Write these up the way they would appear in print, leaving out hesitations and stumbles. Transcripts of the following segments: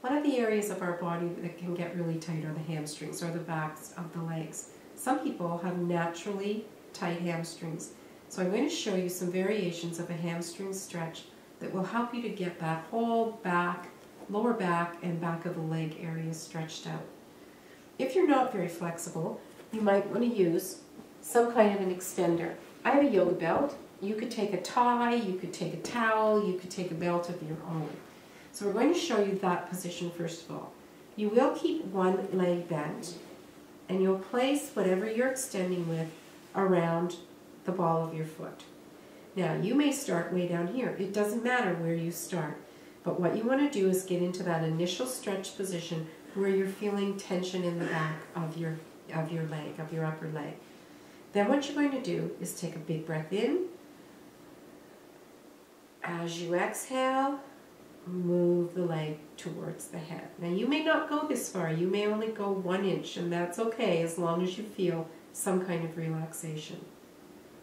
One of the areas of our body that can get really tight are the hamstrings or the backs of the legs. Some people have naturally tight hamstrings. So I'm going to show you some variations of a hamstring stretch that will help you to get that whole back, lower back, and back of the leg area stretched out. If you're not very flexible, you might want to use some kind of an extender. I have a yoga belt. You could take a tie, you could take a towel, you could take a belt of your own. So we're going to show you that position first of all. You will keep one leg bent, and you'll place whatever you're extending with around the ball of your foot. Now, you may start way down here. It doesn't matter where you start, but what you want to do is get into that initial stretch position where you're feeling tension in the back of your leg, of your upper leg. Then what you're going to do is take a big breath in. As you exhale, move the leg towards the head. Now, you may not go this far. You may only go 1 inch, and that's okay as long as you feel some kind of relaxation.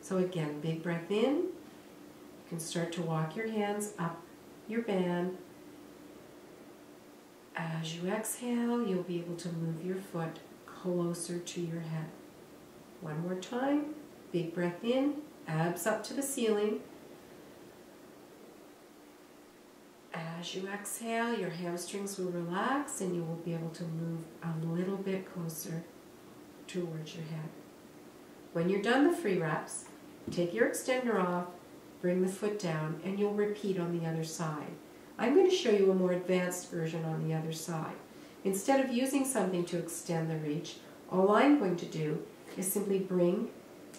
So again, big breath in. You can start to walk your hands up your band. As you exhale, you'll be able to move your foot closer to your head. One more time. Big breath in, abs up to the ceiling. As you exhale, your hamstrings will relax and you will be able to move a little bit closer towards your head. When you're done the free reps, take your extender off, bring the foot down, and you'll repeat on the other side. I'm going to show you a more advanced version on the other side. Instead of using something to extend the reach, all I'm going to do is simply bring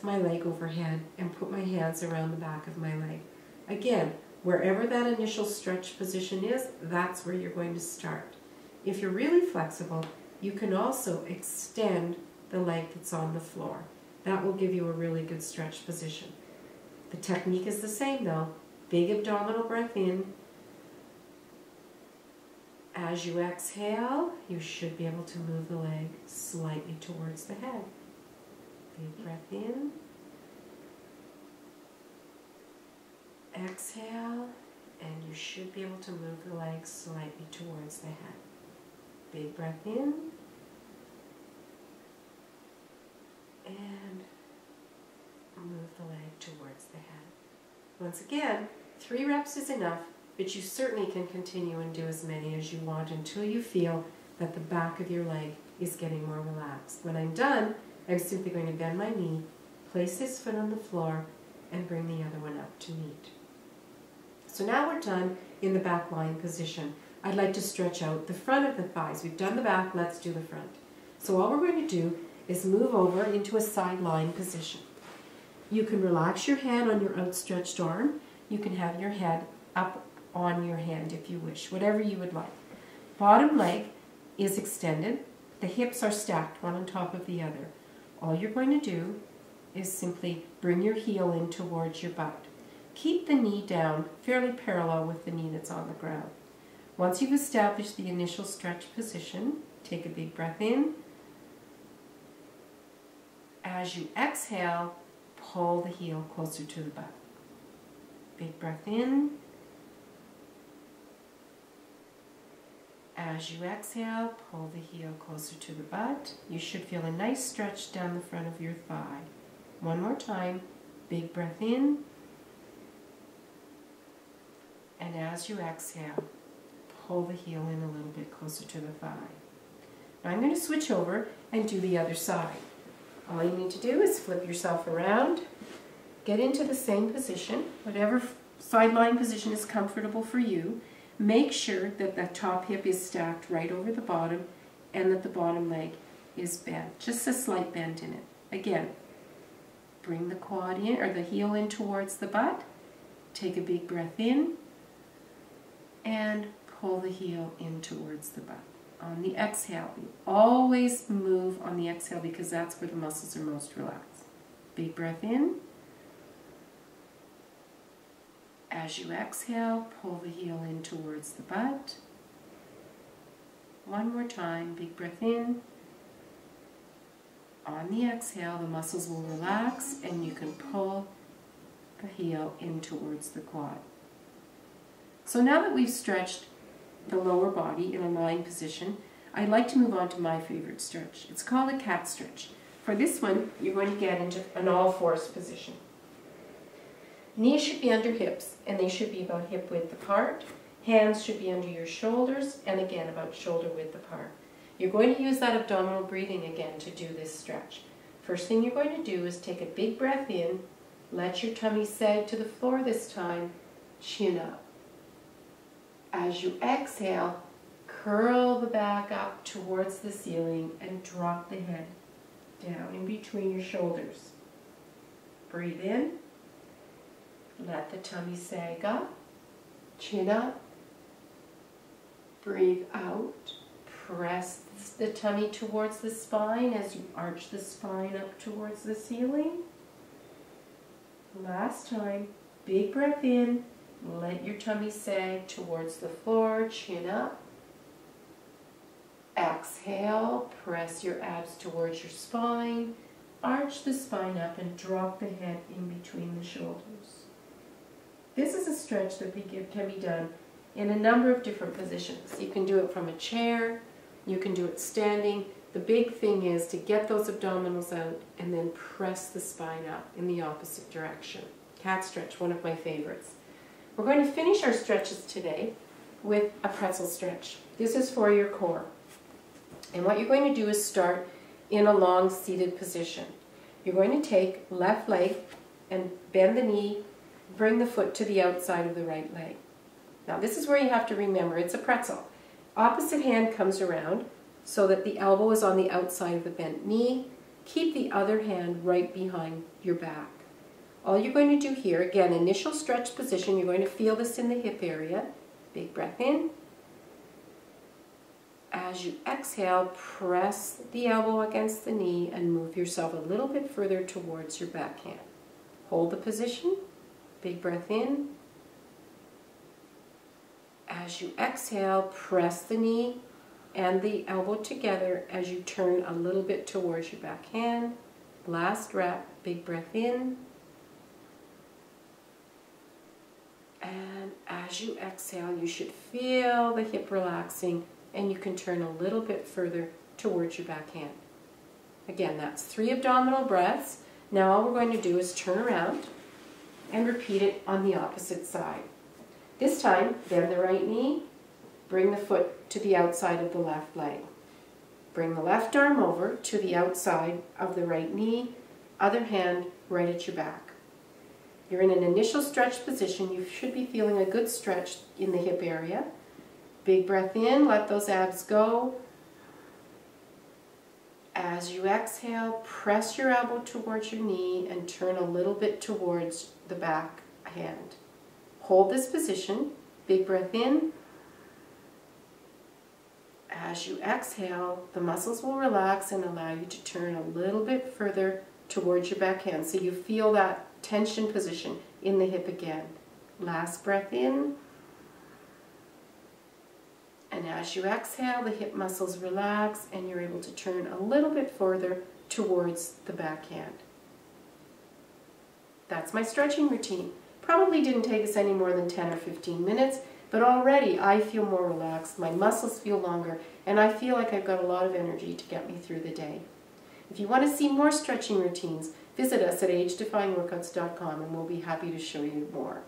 my leg overhead and put my hands around the back of my leg. Again, wherever that initial stretch position is, that's where you're going to start. If you're really flexible, you can also extend the leg that's on the floor. That will give you a really good stretch position. The technique is the same though. Big abdominal breath in. As you exhale, you should be able to move the leg slightly towards the head. Big breath in. Exhale, and you should be able to move the leg slightly towards the head. Big breath in. And move the leg towards the head. Once again, 3 reps is enough, but you certainly can continue and do as many as you want until you feel that the back of your leg is getting more relaxed. When I'm done, I'm simply going to bend my knee, place this foot on the floor, and bring the other one up to meet. So now we're done in the back lying position. I'd like to stretch out the front of the thighs. We've done the back, let's do the front. So all we're going to do is move over into a side lying position. You can relax your hand on your outstretched arm. You can have your head up on your hand if you wish, whatever you would like. Bottom leg is extended. The hips are stacked one on top of the other. All you're going to do is simply bring your heel in towards your butt. Keep the knee down fairly parallel with the knee that's on the ground. Once you've established the initial stretch position, take a big breath in. As you exhale, pull the heel closer to the butt. Big breath in. As you exhale, pull the heel closer to the butt. You should feel a nice stretch down the front of your thigh. One more time. Big breath in. And as you exhale, pull the heel in a little bit closer to the thigh. Now I'm going to switch over and do the other side. All you need to do is flip yourself around, get into the same position, whatever side lying position is comfortable for you. Make sure that the top hip is stacked right over the bottom and that the bottom leg is bent, just a slight bend in it. Again, bring the quad in, or the heel in towards the butt, take a big breath in, and pull the heel in towards the butt. On the exhale, you always move on the exhale because that's where the muscles are most relaxed. Big breath in. As you exhale, pull the heel in towards the butt. One more time, big breath in. On the exhale, the muscles will relax and you can pull the heel in towards the quad. So now that we've stretched the lower body in a lying position, I'd like to move on to my favorite stretch. It's called a cat stretch. For this one, you're going to get into an all-fours position. Knees should be under hips, and they should be about hip width apart. Hands should be under your shoulders, and again about shoulder width apart. You're going to use that abdominal breathing again to do this stretch. First thing you're going to do is take a big breath in, let your tummy sag to the floor this time, chin up. As you exhale, curl the back up towards the ceiling and drop the head down in between your shoulders. Breathe in, let the tummy sag up, chin up, breathe out, press the tummy towards the spine as you arch the spine up towards the ceiling. Last time, big breath in, let your tummy sag towards the floor, chin up. Exhale, press your abs towards your spine, arch the spine up and drop the head in between the shoulders. This is a stretch that can be done in a number of different positions. You can do it from a chair, you can do it standing. The big thing is to get those abdominals out and then press the spine up in the opposite direction. Cat stretch, one of my favorites. We're going to finish our stretches today with a pretzel stretch. This is for your core. And what you're going to do is start in a long seated position. You're going to take left leg and bend the knee, bring the foot to the outside of the right leg. Now this is where you have to remember, it's a pretzel. Opposite hand comes around so that the elbow is on the outside of the bent knee. Keep the other hand right behind your back. All you're going to do here, again, initial stretch position, you're going to feel this in the hip area. Big breath in. As you exhale, press the elbow against the knee and move yourself a little bit further towards your backhand. Hold the position. Big breath in. As you exhale, press the knee and the elbow together as you turn a little bit towards your backhand. Last rep, big breath in. And as you exhale, you should feel the hip relaxing and you can turn a little bit further towards your backhand. Again, that's 3 abdominal breaths. Now all we're going to do is turn around and repeat it on the opposite side. This time, bend the right knee, bring the foot to the outside of the left leg. Bring the left arm over to the outside of the right knee, other hand right at your back. You're in an initial stretch position. You should be feeling a good stretch in the hip area. Big breath in, let those abs go. As you exhale, press your elbow towards your knee and turn a little bit towards the back hand. Hold this position, big breath in. As you exhale, the muscles will relax and allow you to turn a little bit further towards your backhand. So you feel that tension position in the hip again. Last breath in. And as you exhale, the hip muscles relax and you're able to turn a little bit further towards the backhand. That's my stretching routine. Probably didn't take us any more than 10 or 15 minutes, but already I feel more relaxed, my muscles feel longer, and I feel like I've got a lot of energy to get me through the day. If you want to see more stretching routines, visit us at agedefyingworkouts.com and we'll be happy to show you more.